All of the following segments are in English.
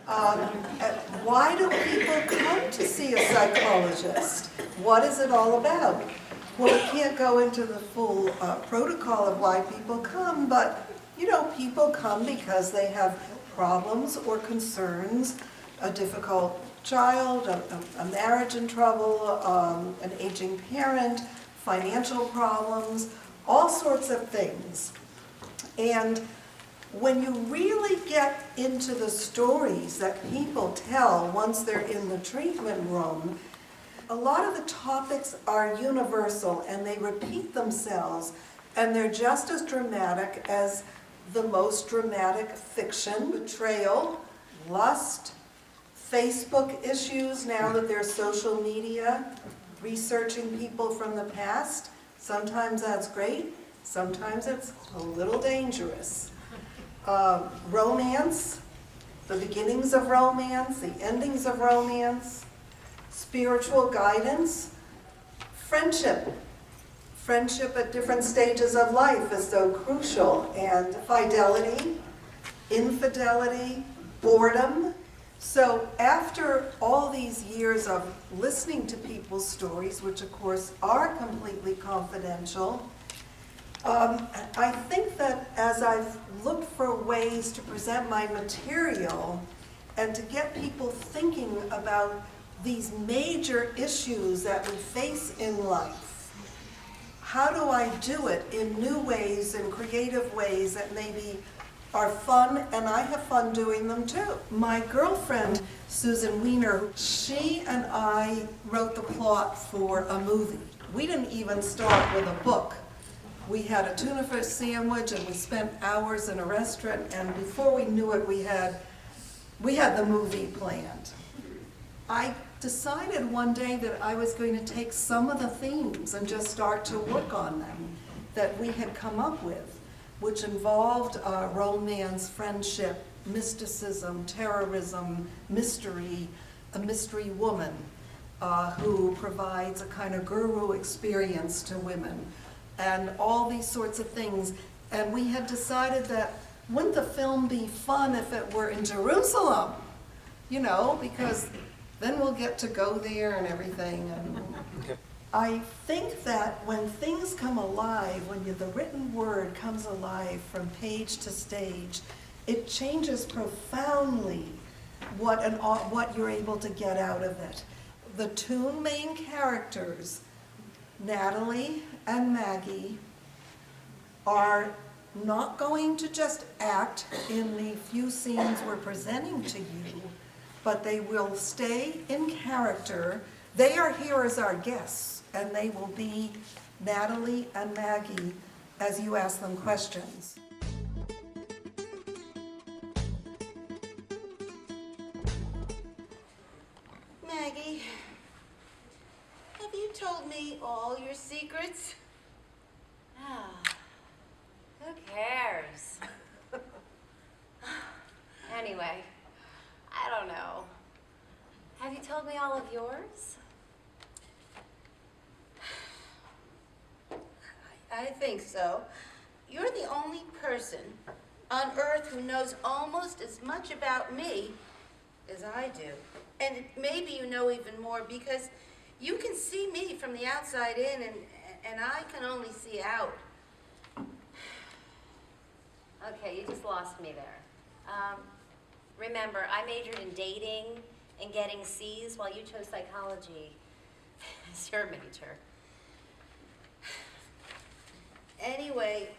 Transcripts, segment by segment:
Um, why do people come to see a psychologist? What is it all about? Well, we can't go into the full protocol of why people come, but people come because they have problems or concerns, a difficult child, a marriage in trouble, an aging parent, financial problems, all sorts of things. And when you really get into the stories that people tell once they're in the treatment room, a lot of the topics are universal and they repeat themselves, and they're just as dramatic as the most dramatic fiction: betrayal, lust, Facebook issues now that there's social media, researching people from the past. Sometimes that's great, sometimes it's a little dangerous. Romance, the beginnings of romance, the endings of romance, spiritual guidance, friendship. Friendship at different stages of life is so crucial, and fidelity, infidelity, boredom. So after all these years of listening to people's stories, which of course are completely confidential, I think that as I've looked for ways to present my material and to get people thinking about these major issues that we face in life, how do I do it in new ways and creative ways that maybe are fun, and I have fun doing them too. My girlfriend, Susan Weiner, she and I wrote the plot for a movie. We didn't even start with a book. We had a tuna fish sandwich and we spent hours in a restaurant, and before we knew it, we had the movie planned. I decided one day that I was going to take some of the themes and just start to work on them that we had come up with, which involved romance, friendship, mysticism, terrorism, mystery, a mystery woman who provides a kind of guru experience to women, and all these sorts of things. And we had decided that wouldn't the film be fun if it were in Jerusalem? Because then we'll get to go there and everything. And I think that when things come alive, when the written word comes alive from page to stage, it changes profoundly what you're able to get out of it. The two main characters, Natalie and Maggie, are not going to just act in the few scenes we're presenting to you, but they will stay in character. They are here as our guests, and they will be Natalie and Maggie as you ask them questions. Maggie, have you told me all your secrets? Ah, who cares? Anyway, I don't know. Have you told me all of yours? I think so. You're the only person on Earth who knows almost as much about me as I do. And maybe you know even more because you can see me from the outside in, and I can only see out. Okay, you just lost me there. Remember, I majored in dating and getting C's while you chose psychology as your major. Anyway,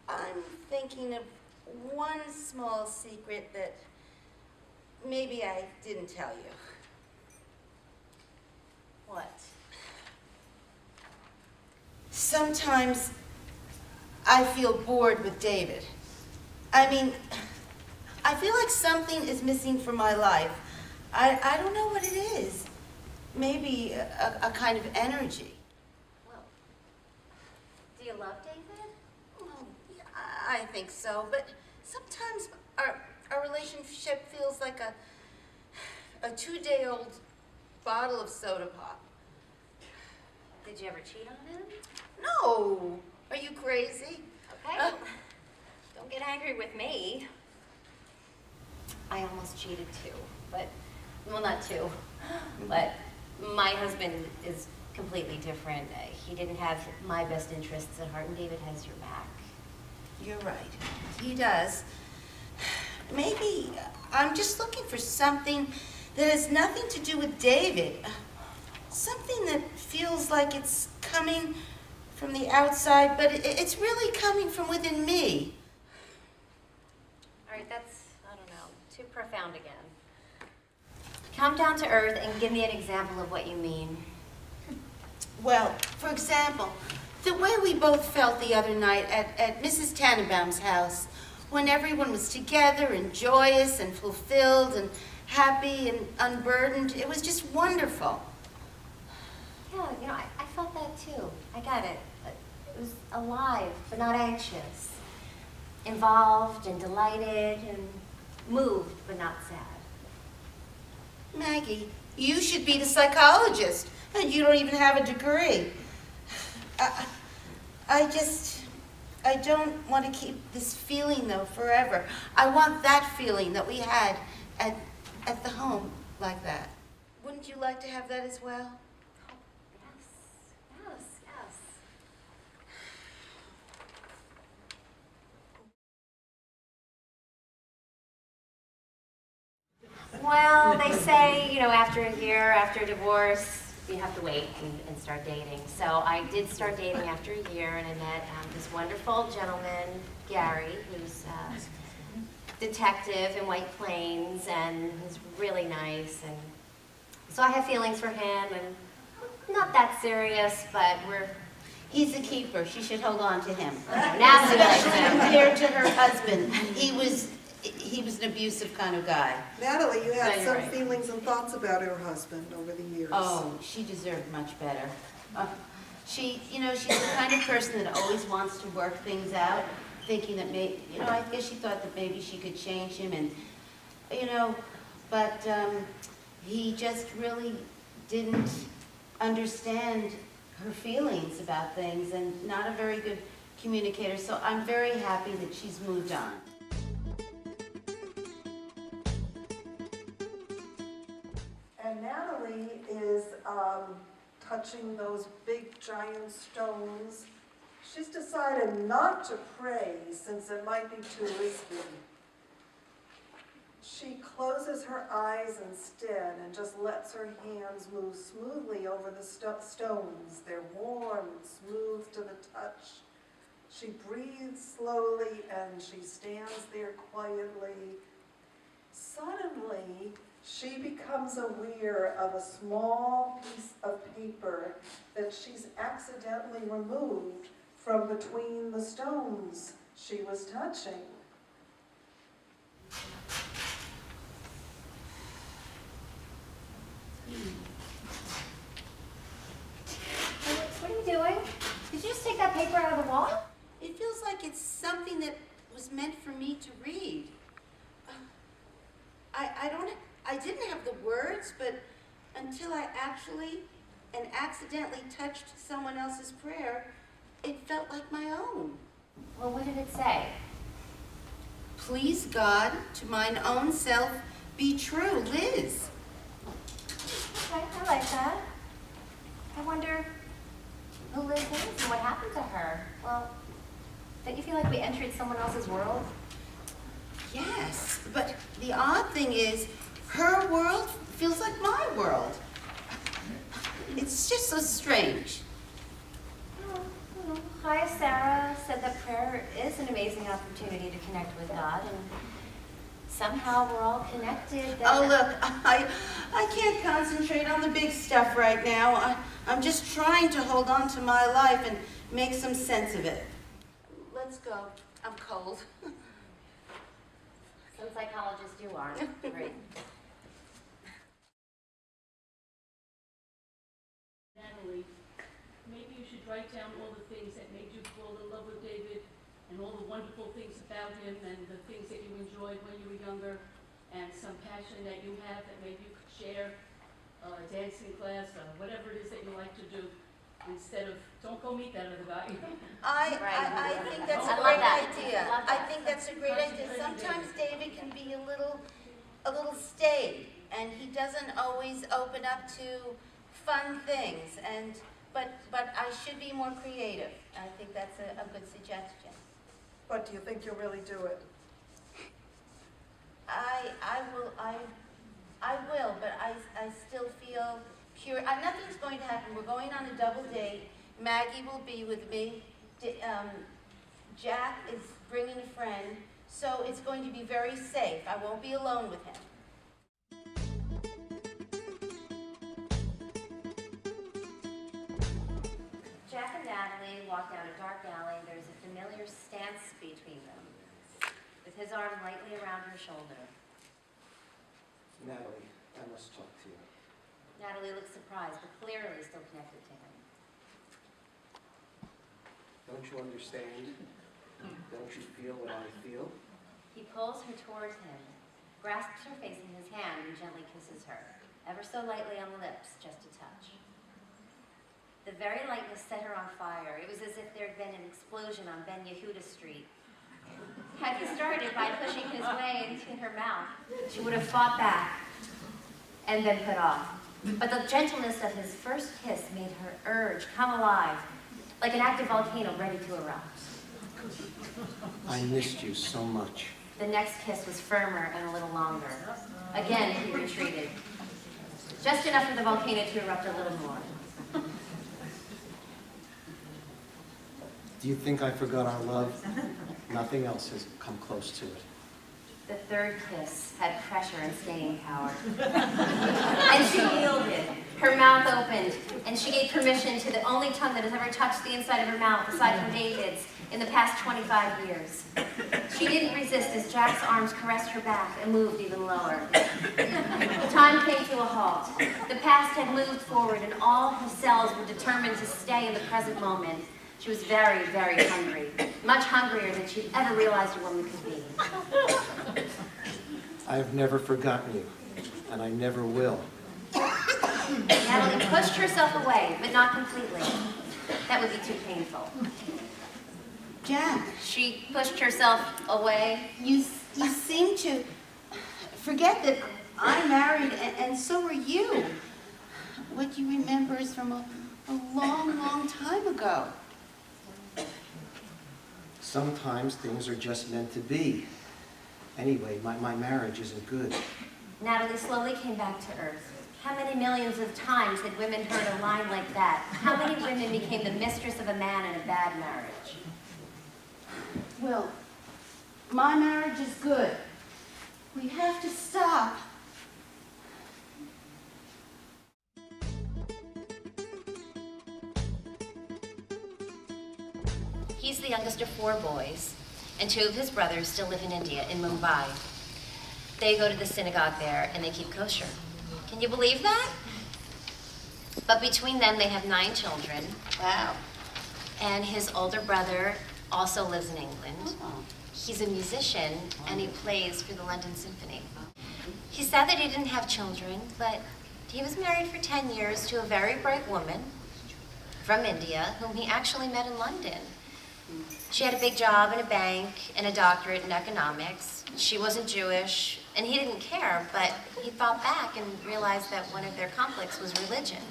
I'm thinking of one small secret that maybe I didn't tell you. What? Sometimes I feel bored with David. I mean, I feel like something is missing from my life. I don't know what it is. Maybe a kind of energy. Well, do you love David? Oh, yeah, I think so, but sometimes our relationship feels like a 2-day-old bottle of soda pop. Did you ever cheat on him? No! Are you crazy? Okay. Don't get angry with me. I almost cheated too, but, well, not two, but my husband is completely different. He didn't have my best interests at heart, and David has your back. You're right. He does. Maybe I'm just looking for something that has nothing to do with David. Something that feels like it's coming from the outside, but it's really coming from within me. All right, that's, I don't know, too profound again. Come down to earth and give me an example of what you mean. Well, for example, the way we both felt the other night at Mrs. Tannenbaum's house, when everyone was together and joyous and fulfilled and happy and unburdened. It was just wonderful. Yeah, you know, I felt that too. I got it. It was alive, but not anxious. Involved and delighted and moved, but not sad. Maggie, you should be the psychologist, and you don't even have a degree. I don't want to keep this feeling, though, forever. I want that feeling that we had at the home, like that. Wouldn't you like to have that as well? Yes, yes, yes. Well, they say, you know, after a year, after a divorce, you have to wait and start dating. So I did start dating after a year, and I met this wonderful gentleman, Gary, who's a detective in White Plains, and he's really nice. And so I have feelings for him, and not that serious, but we're... He's a keeper. She should hold on to him. Natalie likes Especially him. compared to her husband. He was an abusive kind of guy. Natalie, you had No, you're some right. feelings and thoughts about her husband over the years. Oh, she deserved much better. She's the kind of person that always wants to work things out, thinking that I guess she thought that maybe she could change him, and, but he just really didn't understand her feelings about things, and not a very good communicator, so I'm very happy that she's moved on. And Natalie is touching those big giant stones. She's decided not to pray since it might be too risky. She closes her eyes instead and just lets her hands move smoothly over the stones. They're warm and smooth to the touch. She breathes slowly and she stands there quietly. Suddenly, she becomes aware of a small piece of paper that she's accidentally removed from between the stones she was touching. What are you doing? Did you just take that paper out of the wall? It feels like it's something that was meant for me to read. I didn't have the words, but until I actually and accidentally touched someone else's prayer, it felt like my own. Well, what did it say? Please God, to mine own self be true, Liz. Okay, I like that. I wonder who Liz is and what happened to her. Well, don't you feel like we entered someone else's world? Yes, but the odd thing is, her world feels like my world. It's just so strange. Hi, Sarah said that prayer is an amazing opportunity to connect with God, and somehow we're all connected. Oh, look, I can't concentrate on the big stuff right now. I'm just trying to hold on to my life and make some sense of it. Let's go. I'm cold. Some psychologists you are. Great. Natalie, maybe you should write down all the things that made you fall in love with David, and all the wonderful things about him, and the things that you enjoyed when you were younger, and some passion that you have that maybe you could share, a dancing class, or whatever it is that you like to do, instead of, don't go meet that other guy. I think that's a I love great that. idea. I love I that. think that's a great idea. Sometimes David can be a little and he doesn't always open up to fun things. But I should be more creative. I think that's a good suggestion. But do you think you'll really do it? I will, but I still feel nothing's going to happen. We're going on a double date. Maggie will be with me. Jack is bringing a friend, so it's going to be very safe. I won't be alone with him. Jack and Natalie walk down a dark alley. There's a familiar stance between them, with his arm lightly around her shoulder. Natalie, I must talk to you. Natalie looks surprised, but clearly still connected to him. Don't you understand? Don't you feel what I feel? He pulls her towards him, grasps her face in his hand, and gently kisses her, ever so lightly on the lips, just a touch. The very lightness set her on fire. It was as if there had been an explosion on Ben Yehuda Street. Had he started by pushing his way into her mouth, she would have fought back and been put off. But the gentleness of his first kiss made her urge come alive, like an active volcano ready to erupt. I missed you so much. The next kiss was firmer and a little longer. Again, he retreated. Just enough for the volcano to erupt a little more. Do you think I forgot our love? Nothing else has come close to it. The third kiss had pressure and staying power. And she yielded. Her mouth opened, and she gave permission to the only tongue that has ever touched the inside of her mouth, aside from David's, in the past 25 years. She didn't resist as Jack's arms caressed her back and moved even lower. Time came to a halt. The past had moved forward, and all her cells were determined to stay in the present moment. She was very, very hungry, much hungrier than she'd ever realized a woman could be. I've never forgotten you, and I never will. Natalie pushed herself away, but not completely. That would be too painful. Jack, She pushed herself away. you seem to forget that I'm married and so are you. What you remember is from a long, long time ago. Sometimes things are just meant to be. Anyway, my marriage isn't good. Natalie slowly came back to earth. How many millions of times had women heard a line like that? How many women became the mistress of a man in a bad marriage? Well, my marriage is good. We have to stop. He's the youngest of 4 boys, and 2 of his brothers still live in India, in Mumbai. They go to the synagogue there, and they keep kosher. Can you believe that? But between them, they have 9 children. Wow. And his older brother also lives in England. He's a musician, and he plays for the London Symphony. He said that he didn't have children, but he was married for 10 years to a very bright woman from India, whom he actually met in London. She had a big job in a bank and a doctorate in economics. She wasn't Jewish, and he didn't care, but he thought back and realized that one of their conflicts was religion.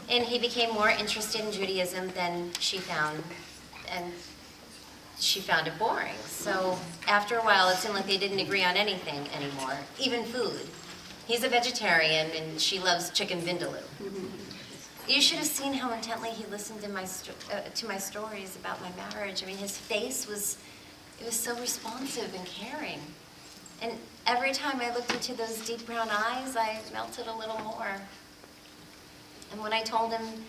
And he became more interested in Judaism than she found, and she found it boring. So after a while, it seemed like they didn't agree on anything anymore, even food. He's a vegetarian, and she loves chicken vindaloo. You should have seen how intently he listened to my stories about my marriage. I mean, his face was so responsive and caring. And every time I looked into those deep brown eyes, I melted a little more. And when I told him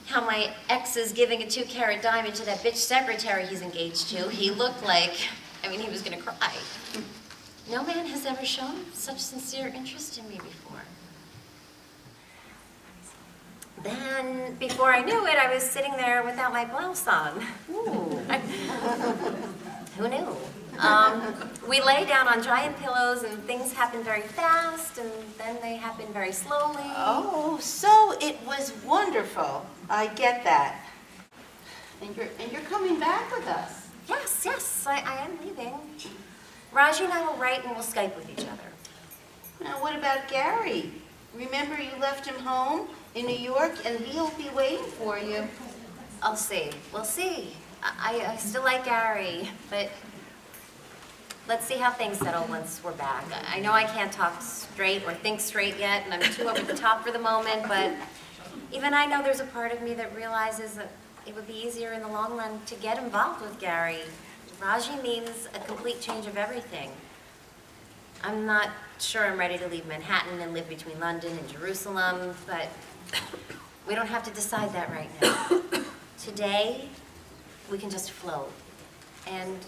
how my ex is giving a 2-carat diamond to that bitch secretary he's engaged to, he looked like, he was gonna cry. No man has ever shown such sincere interest in me before. Then, before I knew it, I was sitting there without my blouse on. Ooh. Who knew? We lay down on giant pillows, and things happened very fast, and then they happened very slowly. Oh, so it was wonderful. I get that. And you're coming back with us. Yes, I am leaving. Raji and I will write and we'll Skype with each other. Now, what about Gary? Remember you left him home in New York, and he'll be waiting for you. I'll see. We'll see. I still like Gary, but let's see how things settle once we're back. I know I can't talk straight or think straight yet, and I'm too over the top for the moment, but even I know there's a part of me that realizes that it would be easier in the long run to get involved with Gary. Raji means a complete change of everything. I'm not sure I'm ready to leave Manhattan and live between London and Jerusalem, but we don't have to decide that right now. Today, we can just flow. And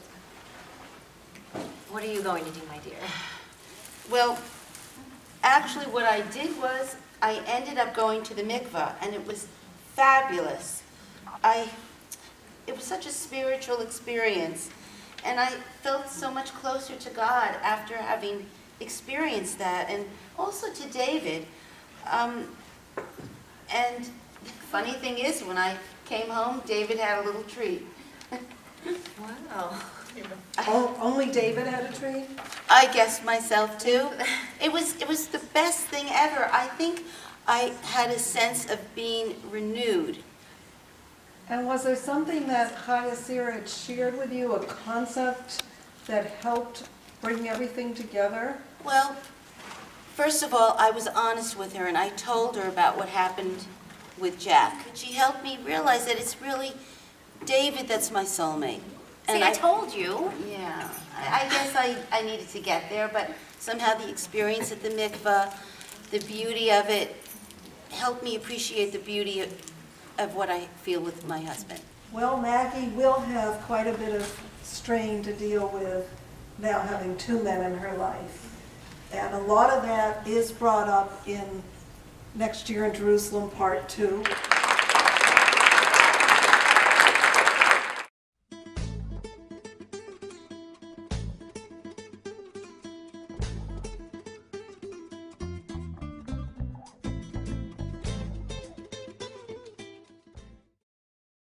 what are you going to do, my dear? Well, actually what I did was I ended up going to the mikveh, and it was fabulous. It was such a spiritual experience, and I felt so much closer to God after having experienced that, and also to David. And the funny thing is, when I came home, David had a little treat. Wow. Only David had a treat? I guess myself too. It was the best thing ever. I think I had a sense of being renewed. And was there something that Chayasira had shared with you, a concept that helped bring everything together? Well, first of all, I was honest with her, and I told her about what happened with Jack. She helped me realize that it's really David that's my soulmate. See, I told you. Yeah, I guess I needed to get there, but somehow the experience at the mikveh, the beauty of it, helped me appreciate the beauty of what I feel with my husband. Well, Maggie will have quite a bit of strain to deal with now having two men in her life. And a lot of that is brought up in Next Year in Jerusalem Part 2.